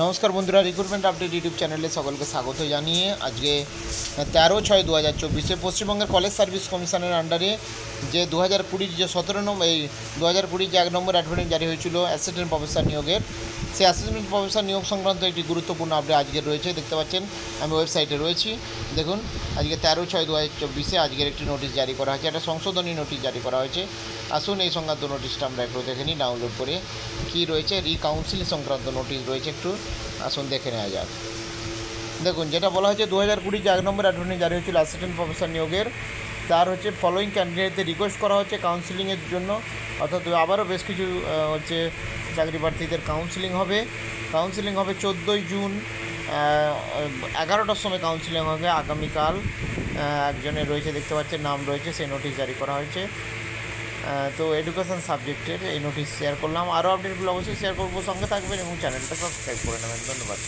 নমস্কার বন্ধুরা, recruitment update YouTube চ্যানেলে সকলকে স্বাগত জানিয়ে আজকে 13/6/2024 পশ্চিমবঙ্গের কলেজ সার্ভিস কমিশনের আন্ডারে যে 2020 যে 17 নম্বর এই 2020 যে 1 নম্বর অ্যাডভার্টাইজ জারি হয়েছিল অ্যাসিস্ট্যান্ট প্রফেসর নিয়োগের, সেই অ্যাসিস্ট্যান্ট প্রফেসর নিয়োগ সংক্রান্ত একটি গুরুত্বপূর্ণ আপডেট আজকে রয়েছে। দেখতে পাচ্ছেন আমি ওয়েবসাইটে রয়েছি। দেখুন আজকে 13/6/2024 আজকের একটি নোটিশ জারি করা হয়েছে, একটা সংশোধনী নোটিশ জারি করা হয়েছে। আসুন এই সংক্রান্ত নোটিশটা আমরা একটু দেখে নিই ডাউনলোড করে। কী রয়েছে, রিকাউন্সিলিং সংক্রান্ত নোটিশ রয়েছে, একটু আসুন দেখে নেওয়া যাক। দেখুন যেটা বলা হয়েছে 2020 যে 1 নম্বর অ্যাডভার্টাইজ জারি হয়েছিল অ্যাসিস্ট্যান্ট প্রফেসর নিয়োগের, তার হচ্ছে ফলোয়িং ক্যান্ডিডেটদের রিকোয়েস্ট করা হচ্ছে কাউন্সিলিংয়ের জন্য, অর্থাৎ আবারও বেশ কিছু হচ্ছে চাকরি প্রার্থীদের কাউন্সিলিং হবে 14ই জুন 11টার সময় কাউন্সিলিং হবে আগামীকাল। একজনের রয়েছে, দেখতে পাচ্ছেন নাম রয়েছে, সেই নোটিশ জারি করা হয়েছে। তো এডুকেশন সাবজেক্টের এই নোটিশ শেয়ার করলাম। আরও আপডেটগুলো অবশ্যই শেয়ার করবো, সঙ্গে থাকবেন এবং চ্যানেলটা সাবস্ক্রাইব করে নেবেন। ধন্যবাদ।